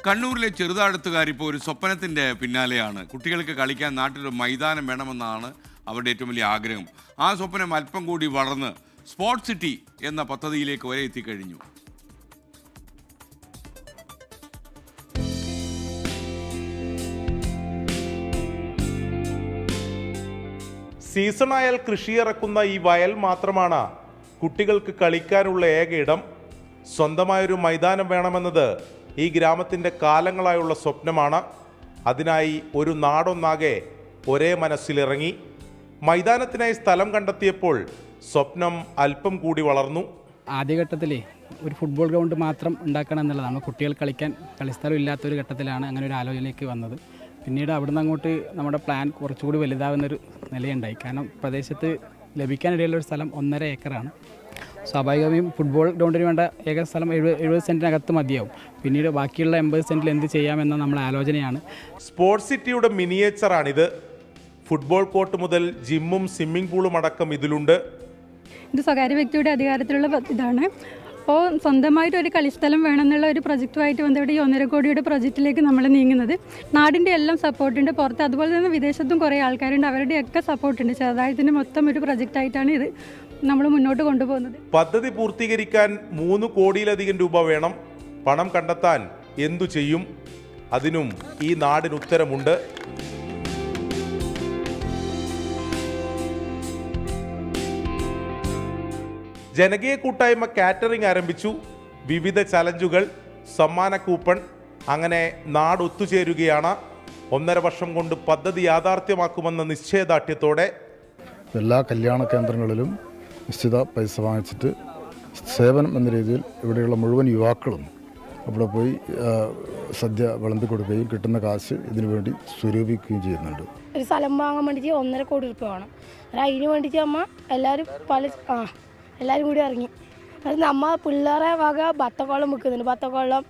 കണ്ണൂരിലെ ചെറുതാഴത്തുകാർ ഇപ്പോൾ ഒരു സ്വപ്നത്തിൻ്റെ പിന്നാലെയാണ്. കുട്ടികൾക്ക് കളിക്കാൻ നാട്ടിലൊരു മൈതാനം വേണമെന്നാണ് അവരുടെ ഏറ്റവും വലിയ ആഗ്രഹം. ആ സ്വപ്നം അല്പം കൂടി വളർന്ന് സ്പോർട്സ് സിറ്റി എന്ന പദ്ധതിയിലേക്ക് വരെ എത്തിക്കഴിഞ്ഞു. സീസണായാൽ കൃഷിയിറക്കുന്ന ഈ വയൽ മാത്രമാണ് കുട്ടികൾക്ക് കളിക്കാനുള്ള ഏക ഇടം. സ്വന്തമായൊരു മൈതാനം വേണമെന്നത് ഈ ഗ്രാമത്തിൻ്റെ കാലങ്ങളായുള്ള സ്വപ്നമാണ്. അതിനായി ഒരു നാടൊന്നാകെ ഒരേ മനസ്സിലിറങ്ങി. മൈതാനത്തിനായി സ്ഥലം കണ്ടെത്തിയപ്പോൾ സ്വപ്നം അല്പം കൂടി വളർന്നു. ആദ്യഘട്ടത്തിൽ ഒരു ഫുട്ബോൾ ഗ്രൗണ്ട് മാത്രം ഉണ്ടാക്കണം എന്നുള്ളതാണ്. കുട്ടികൾ കളിക്കാൻ കളിസ്ഥലം ഇല്ലാത്തൊരു ഘട്ടത്തിലാണ് അങ്ങനെ ഒരു ആലോചനയിലേക്ക് വന്നത്. പിന്നീട് അവിടുന്ന് അങ്ങോട്ട് നമ്മുടെ പ്ലാൻ കുറച്ചുകൂടി വലുതാവുന്നൊരു നിലയുണ്ടായി. കാരണം പ്രദേശത്ത് ലഭിക്കാനിടയുള്ളൊരു സ്ഥലം 1.5 ഏക്കറാണ്. സ്വാഭാവികമായും ഫുട്ബോൾ ഗ്രൗണ്ടിന് വേണ്ട ഏക സ്ഥലം 70 സെൻറ്റിനകത്ത് മതിയാവും. പിന്നീട് ബാക്കിയുള്ള 80 സെൻറ്റിൽ എന്ത് ചെയ്യാമെന്ന നമ്മുടെ ആലോചനയാണ്. സ്പോർട്സ് സിറ്റിയുടെ മിനിയേച്ചറാണിത്. ഫുട്ബോൾ കോർട്ട് മുതൽ ജിമ്മും സ്വിമ്മിംഗ് പൂളും അടക്കം ഇതിലുണ്ട്. ഇത് സ്വകാര്യ വ്യക്തിയുടെ അധികാരത്തിലുള്ള ഇതാണ്. അപ്പോൾ സ്വന്തമായിട്ട് ഒരു കളിസ്ഥലം വേണമെന്നുള്ള ഒരു പ്രൊജക്റ്റുമായിട്ട് ബന്ധപ്പെട്ട് ഈ 1.5 കോടിയുടെ പ്രൊജക്റ്റിലേക്ക് നമ്മൾ നീങ്ങുന്നത്. നാടിൻ്റെ എല്ലാം സപ്പോർട്ടുണ്ട്, പുറത്ത് അതുപോലെ തന്നെ വിദേശത്തും കുറേ ആൾക്കാരുണ്ട്, അവരുടെയൊക്കെ സപ്പോർട്ടുണ്ട്. ചെറുതായതിന് മൊത്തം ഒരു പ്രൊജക്റ്റായിട്ടാണ് ഇത് നമ്മൾ മുന്നോട്ട് കൊണ്ടുപോകുന്നത്. പദ്ധതി പൂർത്തീകരിക്കാൻ 3 കോടിയിലധികം രൂപ വേണം. പണം കണ്ടെത്താൻ എന്തു ചെയ്യും? അതിനും ഈ നാടിന് ഉത്തരമുണ്ട്. ജനകീയ കൂട്ടായ്മ കാറ്ററിംഗ് ആരംഭിച്ചു. വിവിധ ചലഞ്ചുകൾ, സമ്മാന കൂപ്പൺ, അങ്ങനെ നാട് ഒത്തുചേരുകയാണ്. 1.5 വർഷം കൊണ്ട് പദ്ധതി യാഥാർത്ഥ്യമാക്കുമെന്ന നിശ്ചയദാർഢ്യത്തോടെ എല്ലാ കല്യാണ കേന്ദ്രങ്ങളിലും നിശ്ചിത പൈസ വാങ്ങിച്ചിട്ട് സേവനം എന്ന രീതിയിൽ ഇവിടെയുള്ള മുഴുവൻ യുവാക്കളും അവിടെ പോയി സദ്യ വിളമ്പി കൊടുക്കുകയും കിട്ടുന്ന കാശ് ഇതിനു വേണ്ടി സ്വരൂപിക്കുകയും ചെയ്യുന്നുണ്ട്. ഒരു സ്ഥലം വാങ്ങാൻ വേണ്ടിയിട്ട് 1.5 കോടി രൂപ വേണം. അതിന് വേണ്ടിയിട്ട് അമ്മ എല്ലാവരും കൂടി ഇറങ്ങി. അത് നമ്മ പിള്ളേരെ വക ബത്തക്കോളം വിൽക്കുന്നുണ്ട്. ബത്തക്കോളം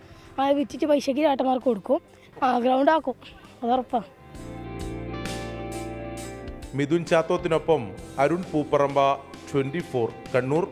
വിറ്റിട്ട് പൈസയ്ക്ക് ചേട്ടന്മാർക്ക് കൊടുക്കും, ഗ്രൗണ്ട് ആക്കും. അതുറപ്പാണ്. മിഥുൻ ചാത്തോത്തിനൊപ്പം അരുൺ പൂപ്പറമ്പ, 24 കണ്ണൂർ.